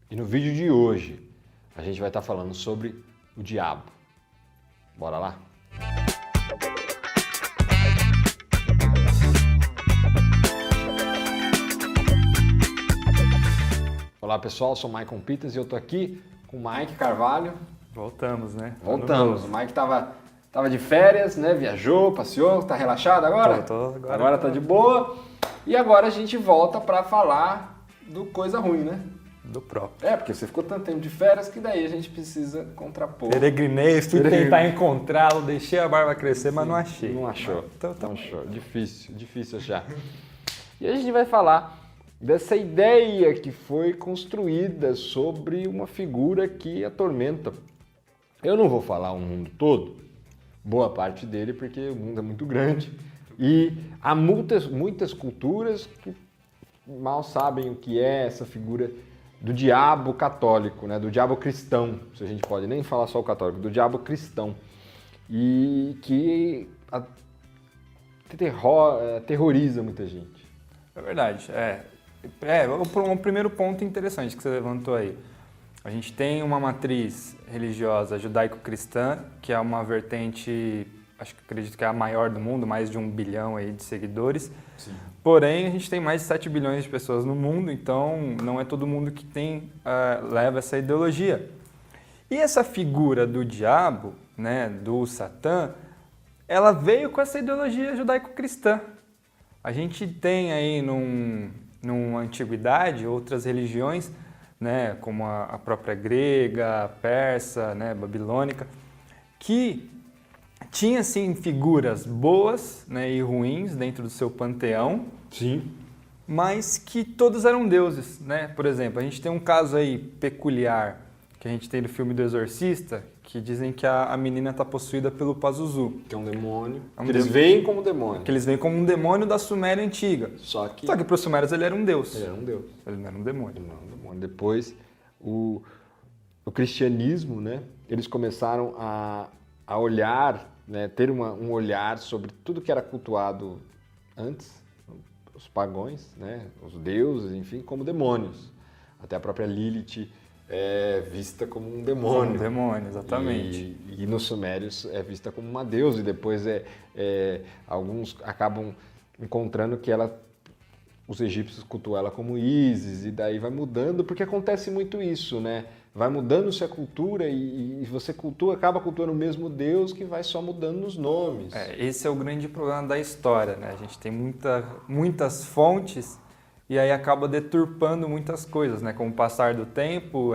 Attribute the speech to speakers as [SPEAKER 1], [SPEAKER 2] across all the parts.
[SPEAKER 1] E no vídeo de hoje a gente vai estar falando sobre o diabo. Bora lá? Olá pessoal, eu sou o Maicon Peters e eu tô aqui com o Mike Carvalho.
[SPEAKER 2] Voltamos, né?
[SPEAKER 1] Voltamos. O Mike tava de férias, né? Viajou, passeou, tá relaxado agora? Agora tá de boa. E agora a gente volta para falar do coisa ruim, né?
[SPEAKER 2] Do próprio.
[SPEAKER 1] Porque você ficou tanto tempo de férias que daí a gente precisa contrapor.
[SPEAKER 2] Peregrinei, fui tentar encontrá-lo, deixei a barba crescer, mas não achei.
[SPEAKER 1] Não achou.
[SPEAKER 2] Então,
[SPEAKER 1] não achou. Difícil achar. E a gente vai falar dessa ideia que foi construída sobre uma figura que atormenta. Eu não vou falar o mundo todo, boa parte dele, porque o mundo é muito grande e há muitas culturas que mal sabem o que é essa figura do diabo católico, né? Do diabo cristão, se a gente pode nem falar só o católico, do diabo cristão, e que terroriza muita gente.
[SPEAKER 2] É verdade, um primeiro ponto interessante que você levantou aí. A gente tem uma matriz religiosa judaico-cristã, que é uma vertente, acredito que é a maior do mundo, mais de 1 bilhão aí de seguidores.
[SPEAKER 1] Sim.
[SPEAKER 2] Porém, a gente tem mais de 7 bilhões de pessoas no mundo, então não é todo mundo que leva essa ideologia. E essa figura do diabo, né, do Satã, ela veio com essa ideologia judaico-cristã. A gente tem aí numa antiguidade outras religiões, né, como a própria grega, persa, né, babilônica, que tinha sim figuras boas, né, e ruins dentro do seu panteão.
[SPEAKER 1] Sim.
[SPEAKER 2] Mas que todos eram deuses, né? Por exemplo, a gente tem um caso aí peculiar que a gente tem no filme do Exorcista, que dizem que a menina está possuída pelo Pazuzu.
[SPEAKER 1] Que é um demônio. Que eles veem como demônio.
[SPEAKER 2] Que eles veem como um demônio da Suméria antiga.
[SPEAKER 1] Só que
[SPEAKER 2] para os sumérios ele era um deus.
[SPEAKER 1] Ele era um deus.
[SPEAKER 2] Ele não era um demônio.
[SPEAKER 1] Ele não era um demônio. Depois, o cristianismo, né? Eles começaram a olhar, né? Ter um olhar sobre tudo que era cultuado antes, os pagões, né? Os deuses, enfim, como demônios. Até a própria Lilith é vista como um demônio.
[SPEAKER 2] Um demônio, exatamente.
[SPEAKER 1] E nos sumérios é vista como uma deusa, e depois alguns acabam encontrando que os egípcios cultuam ela como Ísis, e daí vai mudando, porque acontece muito isso, né? Vai mudando-se a cultura e você acaba cultuando o mesmo Deus, que vai só mudando os nomes.
[SPEAKER 2] Esse é o grande problema da história, né? A gente tem muitas fontes e aí acaba deturpando muitas coisas, né? Com o passar do tempo,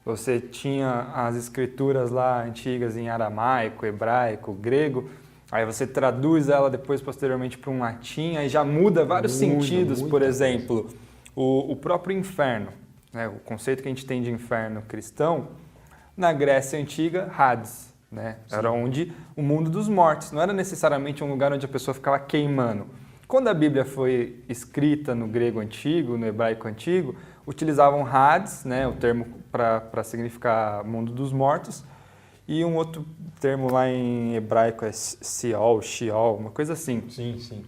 [SPEAKER 2] você tinha as escrituras lá antigas em aramaico, hebraico, grego, aí você traduz ela depois posteriormente para um latim, aí já muda vários sentidos, por exemplo, o próprio inferno, né? O conceito que a gente tem de inferno cristão, na Grécia Antiga, Hades, né? Era onde o mundo dos mortos, não era necessariamente um lugar onde a pessoa ficava queimando. Quando a Bíblia foi escrita no grego antigo, no hebraico antigo, utilizavam Hades, né, o termo para significar mundo dos mortos, e um outro termo lá em hebraico é Sheol, uma coisa assim.
[SPEAKER 1] Sim, sim.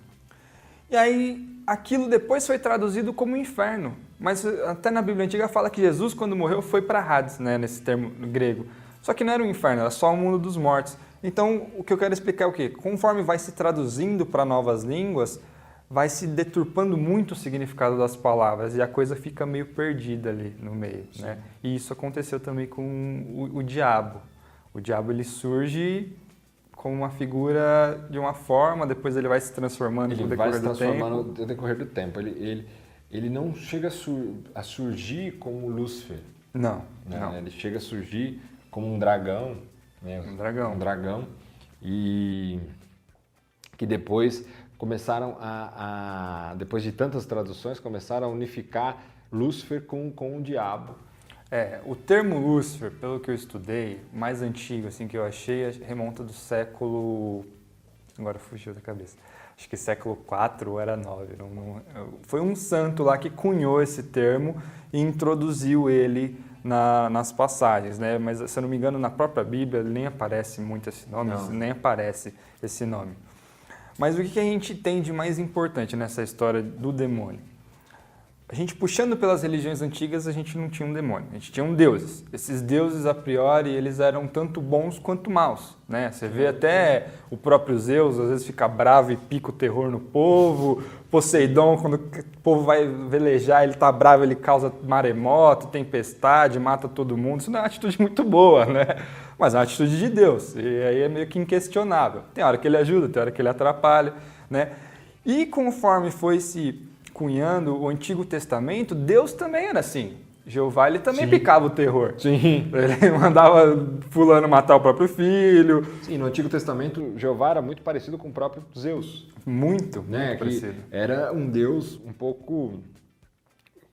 [SPEAKER 2] E aí aquilo depois foi traduzido como inferno, mas até na Bíblia antiga fala que Jesus, quando morreu, foi para Hades, né, nesse termo grego. Só que não era o inferno, era só o mundo dos mortos. Então, o que eu quero explicar é o quê? Conforme vai se traduzindo para novas línguas, vai se deturpando muito o significado das palavras e a coisa fica meio perdida ali no meio, né? E isso aconteceu também com o diabo. O diabo, ele surge como uma figura de uma forma, depois ele vai se transformando no decorrer do tempo. Ele vai se transformando
[SPEAKER 1] no decorrer do tempo. Ele não chega a surgir como Lúcifer.
[SPEAKER 2] Não.
[SPEAKER 1] Ele chega a surgir como um dragão, né? Um dragão. E que depois começaram depois de tantas traduções, começaram a unificar Lúcifer com o diabo.
[SPEAKER 2] O termo Lúcifer, pelo que eu estudei, mais antigo assim, que eu achei, remonta do século... Agora fugiu da cabeça. Acho que século IV ou era IX. Foi um santo lá que cunhou esse termo e introduziu ele nas passagens, né? Mas, se eu não me engano, na própria Bíblia nem aparece muito esse nome, nem aparece esse nome. Mas o que a gente tem de mais importante nessa história do demônio? A a gente puxando pelas religiões antigas, a gente não tinha um demônio, a gente tinha um deuses. Esses deuses, a priori, eles eram tanto bons quanto maus, né? Você vê até o próprio Zeus, às vezes fica bravo e pica o terror no povo. Poseidon, quando o povo vai velejar, ele tá bravo, ele causa maremoto, tempestade, mata todo mundo. Isso não é uma atitude muito boa, né? Mas é uma atitude de Deus, e aí é meio que inquestionável. Tem hora que ele ajuda, tem hora que ele atrapalha, né? E conforme foi se cunhando o Antigo Testamento, Deus também era assim. Jeová, ele também picava o terror.
[SPEAKER 1] Sim.
[SPEAKER 2] Ele mandava fulano matar o próprio filho.
[SPEAKER 1] Sim, no Antigo Testamento, Jeová era muito parecido com o próprio Zeus.
[SPEAKER 2] Muito
[SPEAKER 1] Né?
[SPEAKER 2] parecido.
[SPEAKER 1] Era um deus um pouco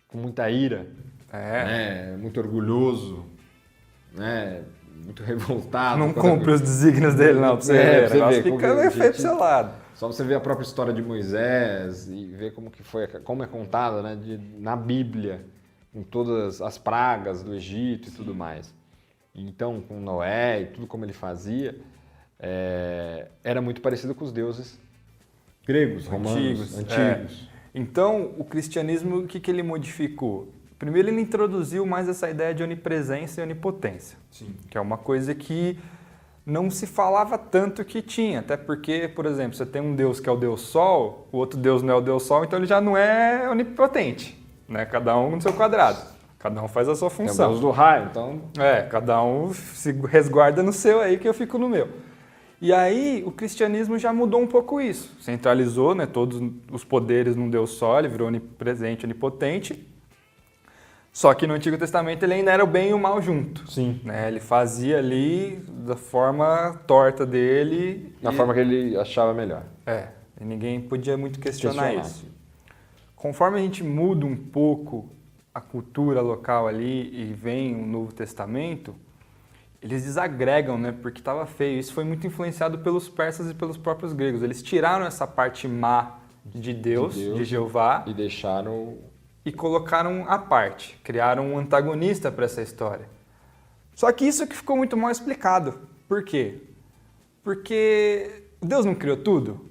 [SPEAKER 1] com muita ira,
[SPEAKER 2] É.
[SPEAKER 1] né? Muito orgulhoso, né? Muito revoltado.
[SPEAKER 2] Não cumpre os desígnios dele, não, pra você ver.
[SPEAKER 1] Pra
[SPEAKER 2] O negócio
[SPEAKER 1] ver,
[SPEAKER 2] fica meio feio pro seu lado.
[SPEAKER 1] Só você ver a própria história de Moisés e ver como que foi, como é contada, né? Na Bíblia, com todas as pragas do Egito e tudo mais. Então, com Noé e tudo como ele fazia, era muito parecido com os deuses gregos, romanos, antigos.
[SPEAKER 2] Então, o cristianismo, o que ele modificou? Primeiro, ele introduziu mais essa ideia de onipresença e onipotência, que é uma coisa que não se falava tanto que tinha, até porque, por exemplo, você tem um deus que é o deus Sol, o outro deus não é o deus Sol, então ele já não é onipotente, né? Cada um no seu quadrado, cada um faz a sua função.
[SPEAKER 1] É o deus do raio, então...
[SPEAKER 2] Cada um se resguarda no seu aí que eu fico no meu. E aí o cristianismo já mudou um pouco isso. Centralizou, né, todos os poderes num Deus só, ele virou onipresente, onipotente. Só que no Antigo Testamento ele ainda era o bem e o mal junto.
[SPEAKER 1] Sim.
[SPEAKER 2] Né? Ele fazia ali da forma torta dele.
[SPEAKER 1] Da forma que ele achava melhor.
[SPEAKER 2] E ninguém podia muito questionar isso. Conforme a gente muda um pouco a cultura local ali e vem o Novo Testamento, eles desagregam, né? Porque estava feio. Isso foi muito influenciado pelos persas e pelos próprios gregos. Eles tiraram essa parte má de Deus, de Jeová,
[SPEAKER 1] e deixaram...
[SPEAKER 2] e colocaram à parte. Criaram um antagonista para essa história. Só que isso que ficou muito mal explicado. Por quê? Porque Deus não criou tudo?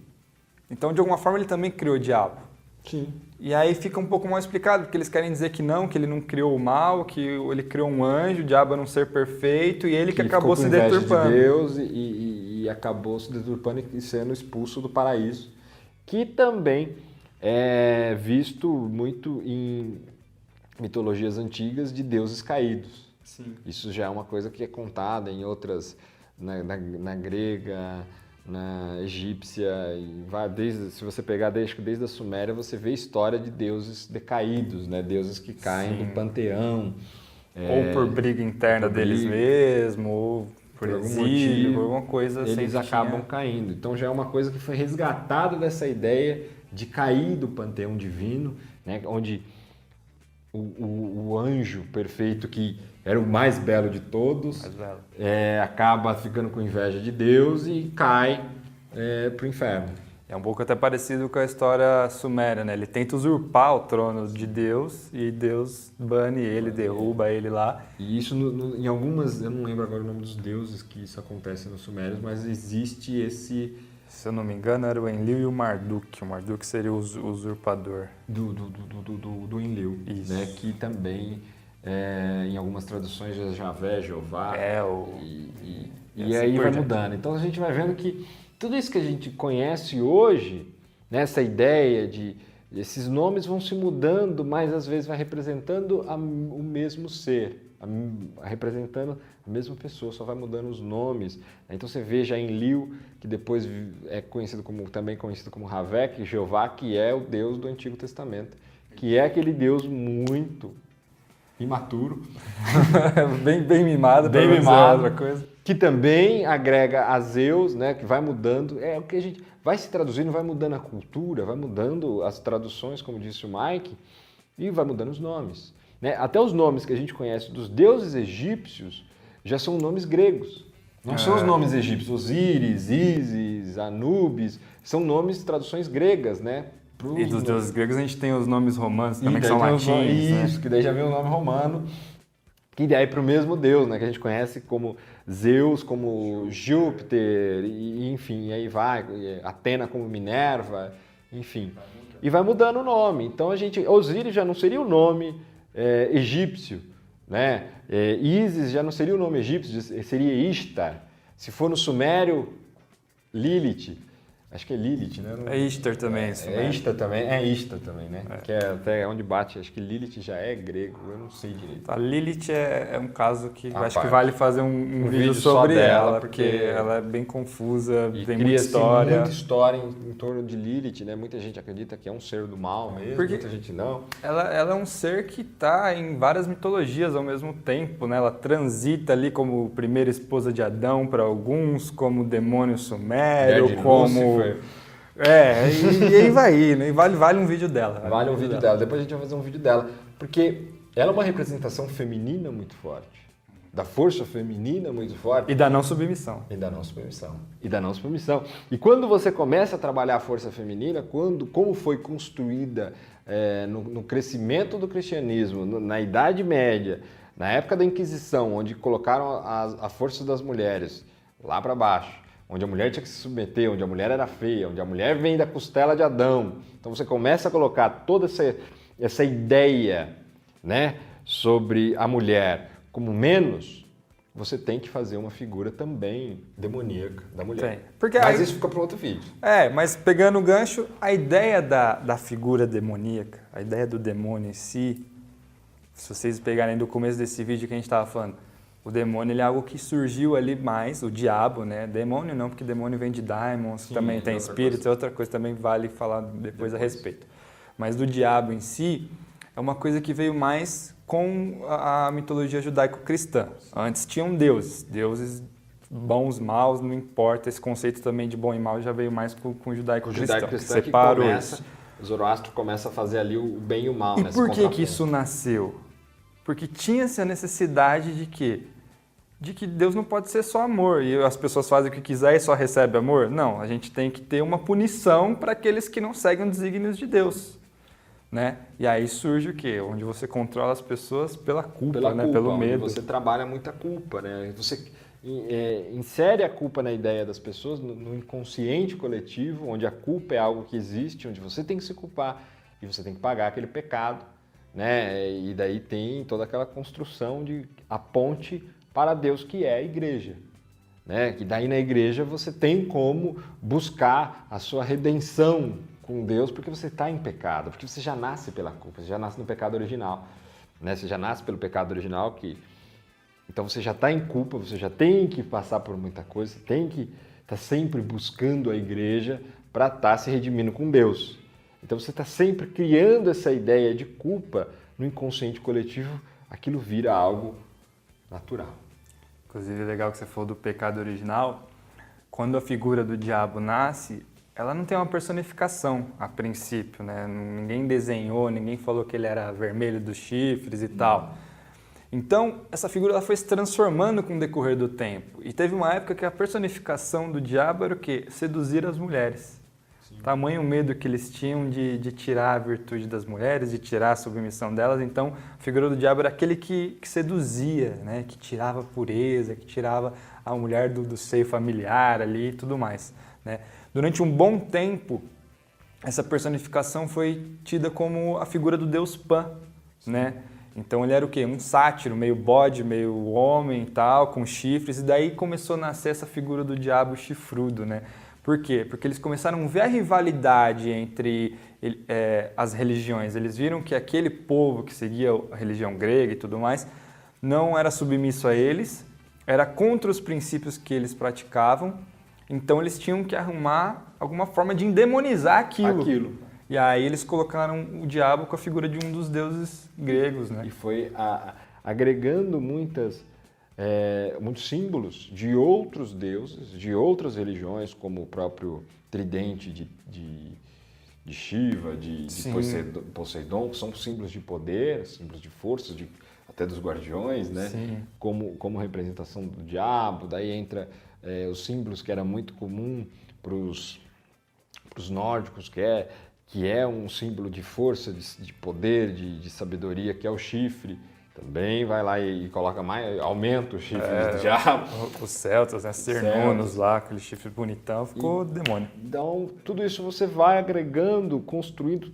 [SPEAKER 2] Então, de alguma forma, ele também criou o diabo.
[SPEAKER 1] Sim.
[SPEAKER 2] E aí fica um pouco mal explicado, porque eles querem dizer que não, que ele não criou o mal, que ele criou um anjo, o diabo era um ser perfeito, e ele que acabou se deturpando.
[SPEAKER 1] De Deus e acabou se deturpando e sendo expulso do paraíso, que também é visto muito em mitologias antigas de deuses caídos.
[SPEAKER 2] Sim.
[SPEAKER 1] Isso já é uma coisa que é contada em outras, na grega, na egípcia, e se você pegar desde a Suméria, você vê história de deuses decaídos, né? Deuses que caem do panteão.
[SPEAKER 2] Ou por briga interna deles mesmos, ou por exílio, por alguma coisa assim.
[SPEAKER 1] Eles acabam caindo. Então já é uma coisa que foi resgatada dessa ideia de cair do panteão divino, né? Onde o anjo perfeito, que era o mais belo de todos, acaba ficando com inveja de Deus e cai para o inferno.
[SPEAKER 2] É um pouco até parecido com a história suméria, né? Ele tenta usurpar o trono de Deus e Deus bane ele, derruba ele lá.
[SPEAKER 1] E isso em algumas, eu não lembro agora o nome dos deuses que isso acontece nos sumérios, mas existe esse...
[SPEAKER 2] Se eu não me engano, era o Enlil e o Marduk. O Marduk seria o usurpador.
[SPEAKER 1] Do Enlil,
[SPEAKER 2] isso.
[SPEAKER 1] Né? Que também, em algumas traduções, é Javé, Jeová. E aí vai mudando. Então a gente vai vendo que tudo isso que a gente conhece hoje, né, essa ideia de esses nomes vão se mudando, mas às vezes vai representando o mesmo ser, representando a mesma pessoa, só vai mudando os nomes. Então você vê já Enlil, que depois é também conhecido como Javé, Jeová, que é o Deus do Antigo Testamento, que é aquele Deus muito imaturo,
[SPEAKER 2] bem mimado,
[SPEAKER 1] bem mimado,
[SPEAKER 2] outra coisa.
[SPEAKER 1] Que também agrega a Zeus, né, que vai mudando, o que a gente vai se traduzindo, vai mudando a cultura, vai mudando as traduções, como disse o Mike, e vai mudando os nomes. Né? Até os nomes que a gente conhece dos deuses egípcios já são nomes gregos. Não são os nomes egípcios, Osíris, Ísis, Anubis, são nomes, traduções gregas, né?
[SPEAKER 2] E dos deuses gregos a gente tem os nomes romanos também, que são latins,
[SPEAKER 1] Isso,
[SPEAKER 2] né?
[SPEAKER 1] que daí já vem o nome romano, que daí é para o mesmo Deus, né? Que a gente conhece como Zeus, como Júpiter, e enfim, aí vai, Atena como Minerva, enfim. E vai mudando o nome. Então, Osíris já não seria o nome egípcio, né? Ísis já não seria o nome egípcio, seria Ishtar. Se for no Sumério, Lilith. Acho que é Lilith, né?
[SPEAKER 2] É Ishtar também.
[SPEAKER 1] Ishtar também, né? Que é até onde bate, acho que Lilith já é grego, eu não sei direito.
[SPEAKER 2] A Lilith é um caso que acho
[SPEAKER 1] parte.
[SPEAKER 2] que vale fazer um vídeo sobre ela, porque ela é bem confusa, tem muita história.
[SPEAKER 1] Muita história em torno de Lilith, né? Muita gente acredita que é um ser do mal mesmo,
[SPEAKER 2] porque
[SPEAKER 1] muita gente não.
[SPEAKER 2] Ela é um ser que está em várias mitologias ao mesmo tempo, né? Ela transita ali como primeira esposa de Adão para alguns, como demônio sumério, como... e aí vai, né? Vale um vídeo dela.
[SPEAKER 1] Vale um vídeo dela. Depois a gente vai fazer um vídeo dela. Porque ela é uma representação feminina muito forte. Da força feminina muito forte.
[SPEAKER 2] E da não submissão.
[SPEAKER 1] E quando você começa a trabalhar a força feminina, como foi construída no crescimento do cristianismo, na Idade Média, na época da Inquisição, onde colocaram a força das mulheres lá para baixo, onde a mulher tinha que se submeter, onde a mulher era feia, onde a mulher vem da costela de Adão. Então você começa a colocar toda essa ideia, né, sobre a mulher como menos, você tem que fazer uma figura também demoníaca da mulher. Mas isso fica para outro vídeo.
[SPEAKER 2] Mas pegando o gancho, a ideia da figura demoníaca, a ideia do demônio em si, se vocês pegarem do começo desse vídeo que a gente estava falando, o demônio ele é algo que surgiu ali mais, o diabo, né? Demônio não, porque demônio vem de daimons, também tem espíritos, outra coisa também vale falar depois a respeito. Mas do diabo em si, é uma coisa que veio mais com a mitologia judaico-cristã. Antes tinham deuses bons, maus, não importa, esse conceito também de bom e mal já veio mais com o judaico-cristão, que separou isso.
[SPEAKER 1] O Zoroastro começa a fazer ali o bem e o mal.
[SPEAKER 2] E por que isso nasceu? Porque tinha-se a necessidade de quê? De que Deus não pode ser só amor e as pessoas fazem o que quiser e só recebem amor. Não, a gente tem que ter uma punição para aqueles que não seguem os desígnios de Deus. Né? E aí surge o quê? Onde você controla as pessoas pela culpa, pelo medo.
[SPEAKER 1] Você trabalha muita culpa, né? Você insere a culpa na ideia das pessoas, no inconsciente coletivo, onde a culpa é algo que existe, onde você tem que se culpar e você tem que pagar aquele pecado. Né? E daí tem toda aquela construção de a ponte para Deus, que é a igreja. Né? E daí na igreja você tem como buscar a sua redenção com Deus, porque você está em pecado, porque você já nasce pela culpa, você já nasce no pecado original. Né? Você já nasce pelo pecado original, então você já está em culpa, você já tem que passar por muita coisa, você tem que estar sempre buscando a igreja para estar se redimindo com Deus. Então você está sempre criando essa ideia de culpa no inconsciente coletivo, aquilo vira algo natural.
[SPEAKER 2] Inclusive é legal que você falou do pecado original. Quando a figura do diabo nasce, ela não tem uma personificação a princípio, né? Ninguém desenhou, ninguém falou que ele era vermelho dos chifres e tal. Então essa figura ela foi se transformando com o decorrer do tempo. E teve uma época que a personificação do diabo era o quê? Seduzir as mulheres. Tamanho medo que eles tinham de tirar a virtude das mulheres, de tirar a submissão delas. Então, a figura do diabo era aquele que seduzia, né? Que tirava a pureza, que tirava a mulher do seio familiar ali e tudo mais. Né? Durante um bom tempo, essa personificação foi tida como a figura do deus Pan. Né? Então, ele era o quê? Um sátiro, meio bode, meio homem e tal, com chifres. E daí começou a nascer essa figura do diabo chifrudo, né? Por quê? Porque eles começaram a ver a rivalidade entre as religiões. Eles viram que aquele povo que seguia a religião grega e tudo mais não era submisso a eles, era contra os princípios que eles praticavam, então eles tinham que arrumar alguma forma de endemonizar aquilo. E aí eles colocaram o diabo com a figura de um dos deuses gregos. Né?
[SPEAKER 1] E foi agregando muitos símbolos de outros deuses, de outras religiões, como o próprio tridente de Shiva, de Poseidon, que são símbolos de poder, símbolos de força, até dos guardiões, né? Como representação do diabo. Daí entra os símbolos que era muito comum para os nórdicos, que é um símbolo de força, de poder, de sabedoria, que é o chifre. também vai lá e coloca mais, aumenta o chifre do diabo.
[SPEAKER 2] Os celtas, né? Cernunos lá, aquele chifre bonitão, ficou demônio.
[SPEAKER 1] Então, tudo isso você vai agregando, construindo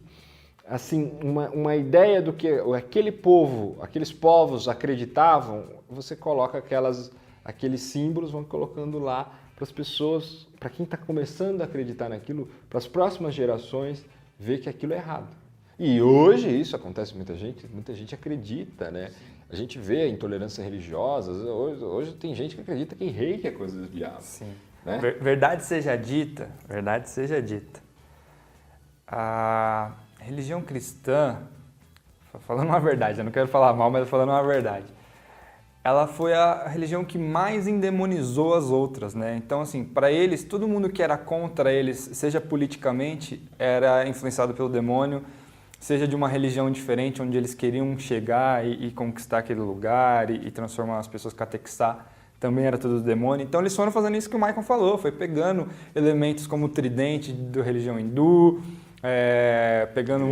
[SPEAKER 1] assim uma ideia do que aqueles povos acreditavam. Você coloca aqueles símbolos, vão colocando lá para as pessoas, para quem está começando a acreditar naquilo, para as próximas gerações ver que aquilo é errado. E hoje isso acontece, muita gente acredita, né? A gente vê intolerância religiosa, hoje tem gente que acredita que reiki é coisa do diabo.
[SPEAKER 2] Sim.
[SPEAKER 1] Né?
[SPEAKER 2] Verdade seja dita, a religião cristã, falando uma verdade, eu não quero falar mal, mas falando uma verdade, ela foi a religião que mais endemonizou as outras, né? Então, assim, para eles, todo mundo que era contra eles, seja politicamente, era influenciado pelo demônio, seja de uma religião diferente, onde eles queriam chegar e conquistar aquele lugar e transformar as pessoas, catequizar, também era tudo do demônio. Então, eles foram fazendo isso que o Michael falou, foi pegando elementos como o tridente da religião hindu, pegando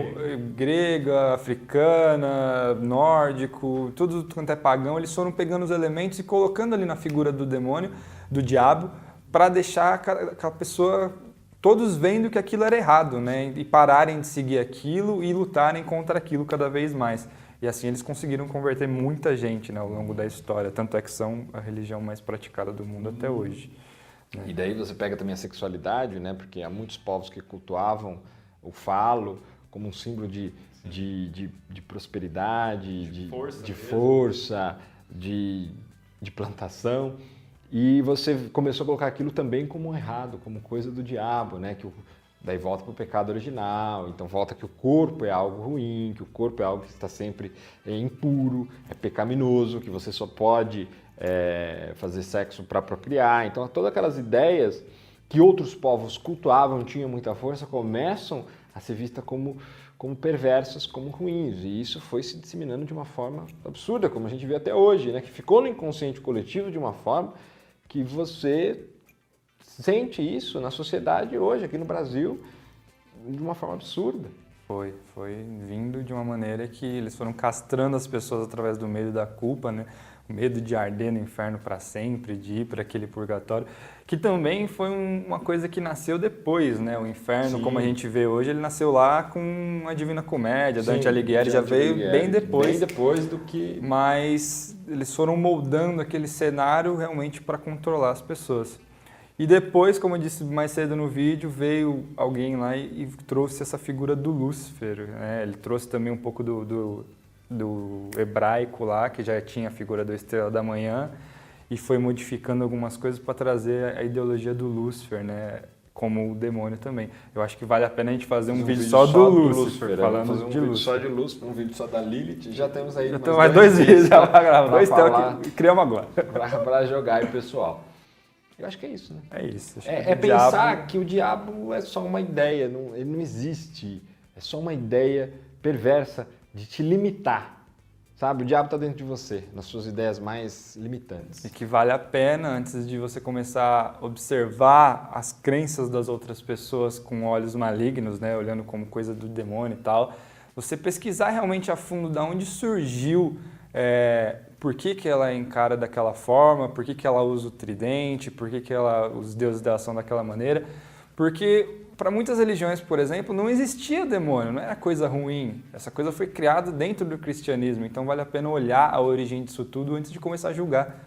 [SPEAKER 2] grega, africana, nórdico, tudo quanto é pagão, eles foram pegando os elementos e colocando ali na figura do demônio, do diabo, para deixar aquela pessoa, todos vendo que aquilo era errado, né? E pararem de seguir aquilo e lutarem contra aquilo cada vez mais. E assim eles conseguiram converter muita gente, né, ao longo da história, tanto é que são a religião mais praticada do mundo até hoje.
[SPEAKER 1] E daí você pega também a sexualidade, né? Porque há muitos povos que cultuavam o falo como um símbolo de prosperidade, de força, de plantação. E você começou a colocar aquilo também como errado, como coisa do diabo, né? Daí volta para o pecado original, então volta que o corpo é algo ruim, que o corpo é algo que está sempre impuro, é pecaminoso, que você só pode fazer sexo para procriar. Então todas aquelas ideias que outros povos cultuavam, tinham muita força, começam a ser vistas como perversas, como ruins. E isso foi se disseminando de uma forma absurda, como a gente vê até hoje, né? Que ficou no inconsciente coletivo de uma forma que você sente isso na sociedade hoje, aqui no Brasil, de uma forma absurda.
[SPEAKER 2] Foi vindo de uma maneira que eles foram castrando as pessoas através do medo da culpa, né? O medo de arder no inferno para sempre, de ir para aquele purgatório, que também foi uma coisa que nasceu depois, né? O inferno, como a gente vê hoje, ele nasceu lá com a Divina Comédia, Dante Alighieri já veio bem depois.
[SPEAKER 1] Bem depois do que...
[SPEAKER 2] Mas eles foram moldando aquele cenário realmente para controlar as pessoas. E depois, como eu disse mais cedo no vídeo, veio alguém lá e trouxe essa figura do Lúcifer, né? Ele trouxe também um pouco do hebraico lá, que já tinha a figura da Estrela da Manhã, e foi modificando algumas coisas para trazer a ideologia do Lúcifer, né? Como o demônio também. Eu acho que vale a pena a gente fazer um vídeo só do Lúcifer, falando
[SPEAKER 1] fazer um
[SPEAKER 2] de
[SPEAKER 1] vídeo
[SPEAKER 2] Lúcifer.
[SPEAKER 1] só de Lúcifer, um vídeo só da Lilith, já temos aí
[SPEAKER 2] mais dois vídeos já para gravar. Dois
[SPEAKER 1] que
[SPEAKER 2] criamos agora.
[SPEAKER 1] Para jogar aí, pessoal. Eu acho que é isso, né?
[SPEAKER 2] É isso.
[SPEAKER 1] Pensar que o diabo é só uma ideia, ele não existe. É só uma ideia perversa de te limitar, sabe? O diabo está dentro de você, nas suas ideias mais limitantes.
[SPEAKER 2] E que vale a pena, antes de você começar a observar as crenças das outras pessoas com olhos malignos, né? Olhando como coisa do demônio e tal, você pesquisar realmente a fundo de onde surgiu, por que ela encara daquela forma, por que ela usa o tridente, por que os deuses dela são daquela maneira. Porque para muitas religiões, por exemplo, não existia demônio, não era coisa ruim. Essa coisa foi criada dentro do cristianismo, então vale a pena olhar a origem disso tudo antes de começar a julgar.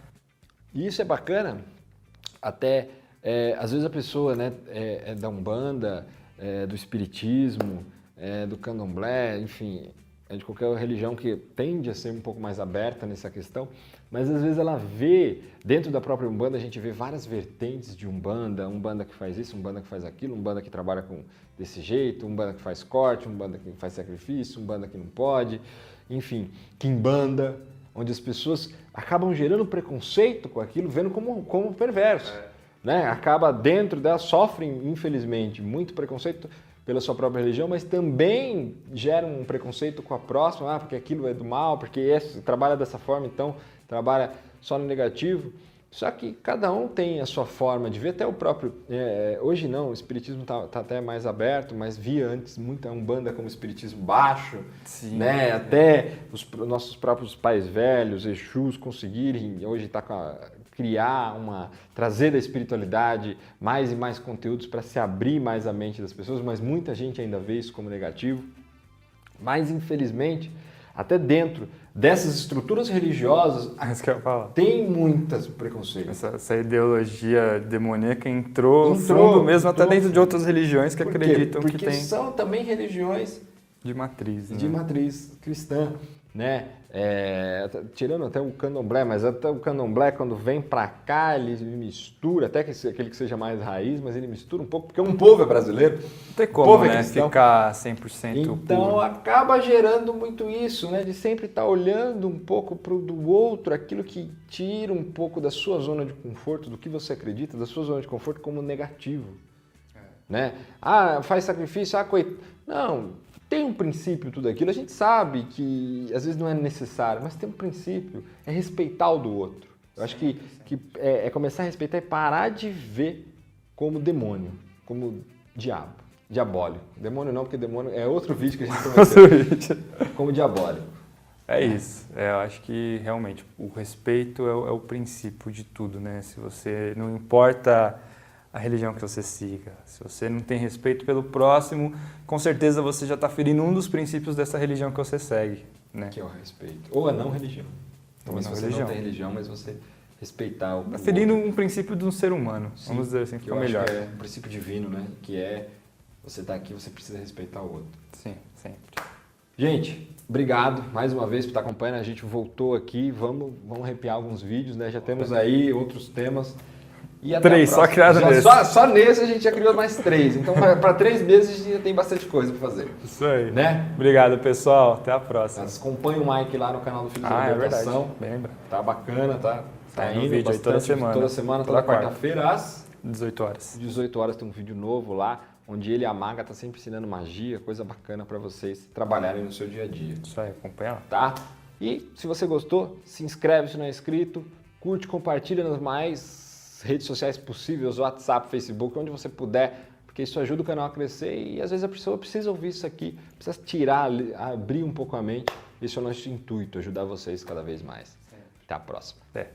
[SPEAKER 1] E isso é bacana, até às vezes a pessoa, né, é da Umbanda, do Espiritismo, do Candomblé, enfim, é de qualquer religião que tende a ser um pouco mais aberta nessa questão, mas às vezes ela vê, dentro da própria Umbanda, a gente vê várias vertentes de Umbanda, Umbanda que faz isso, Umbanda que faz aquilo, Umbanda que trabalha desse jeito, Umbanda que faz corte, Umbanda que faz sacrifício, Umbanda que não pode, enfim, Quimbanda, onde as pessoas acabam gerando preconceito com aquilo, vendo como perverso, né? Acaba dentro delas, sofrem, infelizmente, muito preconceito pela sua própria religião, mas também gera um preconceito com a próxima, porque aquilo é do mal, porque esse trabalha dessa forma, então trabalha só no negativo. Só que cada um tem a sua forma de ver, até o próprio... hoje não, o espiritismo tá até mais aberto, mas via antes muita Umbanda como espiritismo baixo,
[SPEAKER 2] Sim.
[SPEAKER 1] né? Até os nossos próprios pais velhos, Exus, conseguirem hoje trazer da espiritualidade mais e mais conteúdos para se abrir mais a mente das pessoas, mas muita gente ainda vê isso como negativo. Mas, infelizmente, até dentro dessas estruturas religiosas,
[SPEAKER 2] Isso que eu ia falar.
[SPEAKER 1] tem muitos preconceitos.
[SPEAKER 2] Essa ideologia demoníaca entrou fundo mesmo até dentro de outras religiões que acreditam que tem...
[SPEAKER 1] Porque são também religiões
[SPEAKER 2] de matriz, né?
[SPEAKER 1] de matriz cristã, né? Tirando até o candomblé, mas até o candomblé, quando vem pra cá, ele mistura, até aquele que seja mais raiz, mas ele mistura um pouco, porque um povo é brasileiro.
[SPEAKER 2] Não tem como,
[SPEAKER 1] povo é
[SPEAKER 2] né,
[SPEAKER 1] cristão.
[SPEAKER 2] ficar 100%
[SPEAKER 1] Então
[SPEAKER 2] puro.
[SPEAKER 1] acaba gerando muito isso, né? De sempre estar olhando um pouco do outro, aquilo que tira um pouco da sua zona de conforto, do que você acredita, da sua zona de conforto como negativo. Né? Ah, faz sacrifício, Não, tem um princípio tudo aquilo. A gente sabe que às vezes não é necessário, mas tem um princípio, é respeitar o do outro. Eu acho que é começar a respeitar e parar de ver como demônio, como diabo, diabólico. Demônio não, porque demônio é outro vídeo que a gente começou. Como diabólico.
[SPEAKER 2] É isso. Eu acho que realmente o respeito é o princípio de tudo, né? Se você não importa a religião que você siga, se você não tem respeito pelo próximo, com certeza você já está ferindo um dos princípios dessa religião que você segue, né?
[SPEAKER 1] Que é o respeito. Ou a não religião. Então, se você não tem religião, mas você respeitar o
[SPEAKER 2] Está ferindo um princípio de um ser humano,
[SPEAKER 1] Sim,
[SPEAKER 2] vamos dizer assim, que
[SPEAKER 1] eu
[SPEAKER 2] é melhor.
[SPEAKER 1] acho que é um princípio divino, né? Que é, você tá aqui, você precisa respeitar o outro.
[SPEAKER 2] Sim, sempre.
[SPEAKER 1] Gente, obrigado mais uma vez por estar acompanhando. A gente voltou aqui, vamos arrepiar alguns vídeos, né? Já temos aí outros temas. E até
[SPEAKER 2] 3, só criado nesse.
[SPEAKER 1] Só nesse a gente já criou mais 3. Então, para 3 meses a gente já tem bastante coisa para fazer.
[SPEAKER 2] Isso aí.
[SPEAKER 1] Né?
[SPEAKER 2] Obrigado, pessoal. Até a próxima.
[SPEAKER 1] Acompanhe o Mike lá no canal do Filhos da
[SPEAKER 2] É
[SPEAKER 1] Libertação.
[SPEAKER 2] verdade. Bem lembrado.
[SPEAKER 1] Tá bacana, tá
[SPEAKER 2] Saindo
[SPEAKER 1] indo
[SPEAKER 2] vídeo aí
[SPEAKER 1] bastante,
[SPEAKER 2] toda semana.
[SPEAKER 1] Toda
[SPEAKER 2] quarta.
[SPEAKER 1] quarta-feira às
[SPEAKER 2] 18 horas.
[SPEAKER 1] 18 horas tem um vídeo novo lá, onde ele e a Maga tá sempre ensinando magia, coisa bacana para vocês trabalharem no seu dia a dia.
[SPEAKER 2] Isso aí, acompanha lá.
[SPEAKER 1] Tá? E se você gostou, se inscreve se não é inscrito, curte, compartilha nas mais redes sociais possíveis, WhatsApp, Facebook, onde você puder, porque isso ajuda o canal a crescer e às vezes a pessoa precisa ouvir isso aqui, precisa tirar, abrir um pouco a mente. Esse é o nosso intuito, ajudar vocês cada vez mais. Até a próxima.
[SPEAKER 2] Até.